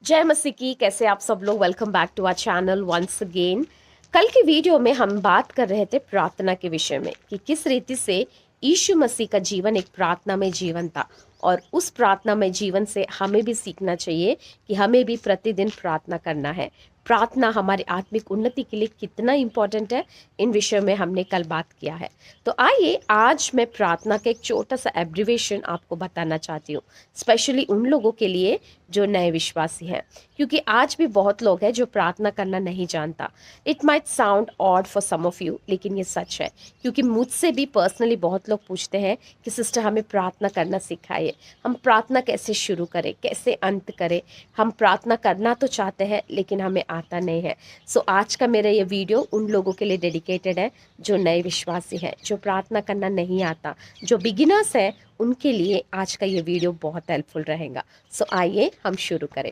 जय मसीह की। कैसे आप सब लोग। Welcome back to our channel once again. कल की वीडियो में हम बात कर रहे थे प्रार्थना के विषय में कि किस रीति से यीशु मसीह का जीवन एक प्रार्थना में जीवन था और उस प्रार्थना में जीवन से हमें भी सीखना चाहिए कि हमें भी प्रतिदिन प्रार्थना करना है। प्रार्थना हमारी आत्मिक उन्नति के लिए कितना इम्पोर्टेंट है, इन विषय में हमने कल बात किया है। तो आइए आज मैं प्रार्थना का एक छोटा सा एब्रिवेशन आपको बताना चाहती हूँ, स्पेशली उन लोगों के लिए जो नए विश्वासी हैं, क्योंकि आज भी बहुत लोग हैं जो प्रार्थना करना नहीं जानता। It might sound odd for some of you, लेकिन ये सच है, क्योंकि मुझसे भी पर्सनली बहुत लोग पूछते हैं कि सिस्टर हमें प्रार्थना करना सिखाइए, हम प्रार्थना कैसे शुरू करें, कैसे अंत करें। हम प्रार्थना करना तो चाहते हैं लेकिन हमें आता नहीं है। सो आज का मेरा ये वीडियो उन लोगों के लिए डेडिकेटेड है जो नए विश्वासी हैं, जो प्रार्थना करना नहीं आता, जो बिगिनर्स हैं। उनके लिए आज का ये वीडियो बहुत हेल्पफुल रहेगा। सो आइए हम शुरू करें।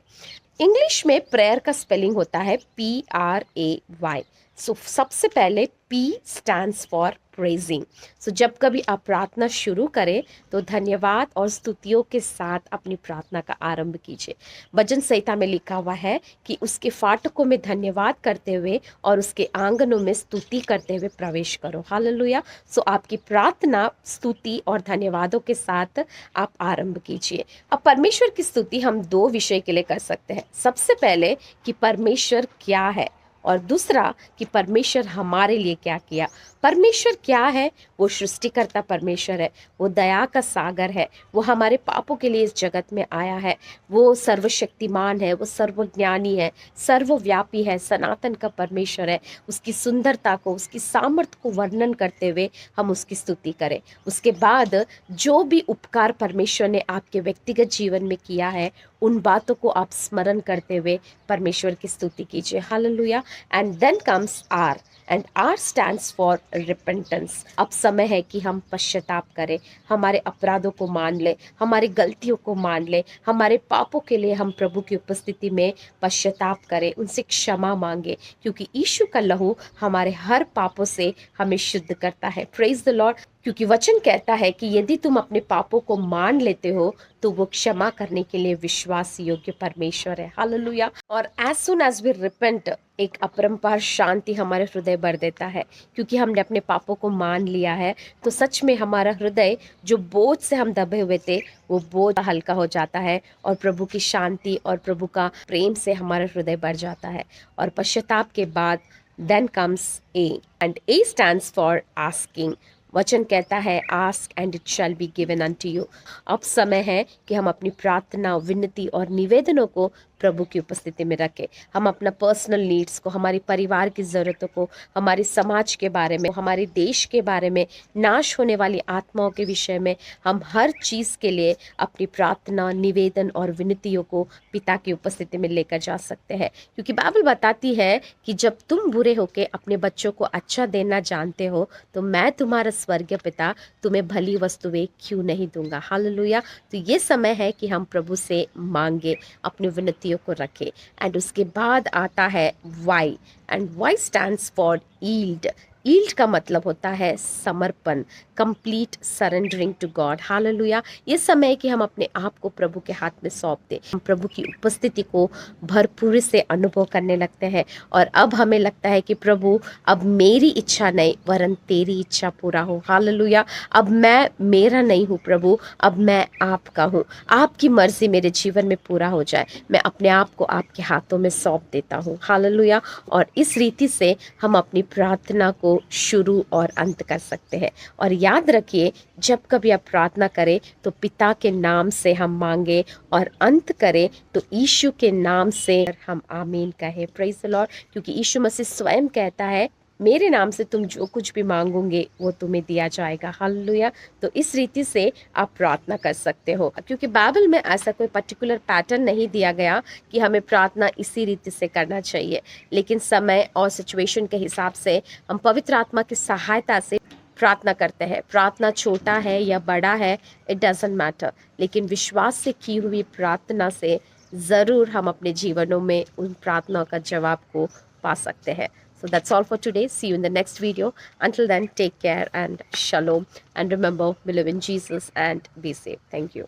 इंग्लिश में प्रेयर का स्पेलिंग होता है PRAY। सो सबसे पहले P स्टैंड्स फॉर प्रेजिंग। सो जब कभी आप प्रार्थना शुरू करें तो धन्यवाद और स्तुतियों के साथ अपनी प्रार्थना का आरंभ कीजिए। भजन संहिता में लिखा हुआ है कि उसके फाटकों में धन्यवाद करते हुए और उसके आंगनों में स्तुति करते हुए प्रवेश करो। हालेलुया। सो आपकी प्रार्थना स्तुति और धन्यवादों के साथ आप आरंभ कीजिए। अब परमेश्वर की स्तुति हम दो विषय के लिए कर सकते हैं। सबसे पहले कि परमेश्वर क्या है, और दूसरा कि परमेश्वर हमारे लिए क्या किया। परमेश्वर क्या है? वो सृष्टिकर्ता परमेश्वर है, वो दया का सागर है, वो हमारे पापों के लिए इस जगत में आया है, वो सर्वशक्तिमान है, वो सर्वज्ञानी है, सर्वव्यापी है, सनातन का परमेश्वर है। उसकी सुंदरता को, उसकी सामर्थ्य को वर्णन करते हुए हम उसकी स्तुति करें। उसके बाद जो भी उपकार परमेश्वर ने आपके व्यक्तिगत जीवन में किया है, उन बातों को आप स्मरण करते हुए परमेश्वर की स्तुति कीजिए। Hallelujah. And then comes R, and R stands for repentance. अब समय है कि हम पश्चाताप करें, हमारे अपराधों को मान ले, हमारी गलतियों को मान ले, हमारे पापों के लिए हम प्रभु की उपस्थिति में पश्चाताप करें, उनसे क्षमा मांगे, क्योंकि यीशु का लहू हमारे हर पापों से हमें शुद्ध करता है। Praise the Lord. क्योंकि वचन कहता है कि यदि तुम अपने पापों को मान लेते हो तो वो क्षमा करने के लिए विश्वास योग्य परमेश्वर है। हालेलुया। और as soon as we repent, एक अपरंपार शांति हमारे हृदय भर देता है, क्योंकि हमने अपने पापों को मान लिया है। तो सच में हमारा हृदय, जो बोझ से हम दबे हुए थे, वो बोझ हल्का हो जाता है और प्रभु की शांति और प्रभु का प्रेम से हमारा हृदय भर जाता है। और पश्चाताप के बाद then comes A, and A stands for asking. वचन कहता है ask and it shall be given unto you. अब समय है कि हम अपनी प्रार्थना, विनती और निवेदनों को प्रभु की उपस्थिति में रखें। हम अपना पर्सनल नीड्स को, हमारी परिवार की ज़रूरतों को, हमारे समाज के बारे में, हमारे देश के बारे में, नाश होने वाली आत्माओं के विषय में, हम हर चीज़ के लिए अपनी प्रार्थना, निवेदन और विनतियों को पिता की उपस्थिति में लेकर जा सकते हैं। क्योंकि बाइबल बताती है कि जब तुम बुरे होकर अपने बच्चों को अच्छा देना जानते हो तो मैं तुम्हारा स्वर्गीय पिता तुम्हें भली वस्तुएं क्यों नहीं दूंगा। हालेलुया। तो ये समय है कि हम प्रभु से मांगे, अपनी विनतियों को रखें। एंड उसके बाद आता है Y, and Y stands for yield. Yield का मतलब होता है समर्पण, complete surrendering to God. Hallelujah. ये समय है कि हम अपने आप को प्रभु के हाथ में सौंप दें। हम प्रभु की उपस्थिति को भरपूर से अनुभव करने लगते हैं और अब हमें लगता है कि प्रभु, अब मेरी इच्छा नहीं वरन तेरी इच्छा पूरा हो। हालेलुया। अब मैं मेरा नहीं हूँ प्रभु, अब मैं आपका हूँ। आपकी मर्जी मेरे जीवन में पूरा हो जाए। मैं अपने आप को आपके हाथों में सौंप देता हूँ। हालेलुया। और इस रीति से हम अपनी प्रार्थना को शुरू और अंत कर सकते हैं। और याद रखिए, जब कभी आप प्रार्थना करें तो पिता के नाम से हम मांगे और अंत करें तो यीशु के नाम से हम आमीन कहें। Praise the Lord. क्योंकि यीशु मसीह स्वयं कहता है, मेरे नाम से तुम जो कुछ भी मांगोगे वो तुम्हें दिया जाएगा। हालेलुया। तो इस रीति से आप प्रार्थना कर सकते हो, क्योंकि बाइबल में ऐसा कोई पर्टिकुलर पैटर्न नहीं दिया गया कि हमें प्रार्थना इसी रीति से करना चाहिए, लेकिन समय और सिचुएशन के हिसाब से हम पवित्र आत्मा की सहायता से प्रार्थना करते हैं। प्रार्थना छोटा है या बड़ा है, इट डजंट मैटर, लेकिन विश्वास से की हुई प्रार्थना से ज़रूर हम अपने जीवनों में उन प्रार्थना का जवाब को पा सकते हैं। So that's all for today. See you in the next video. Until then, take care and shalom. And remember, believe in Jesus and be safe. Thank you.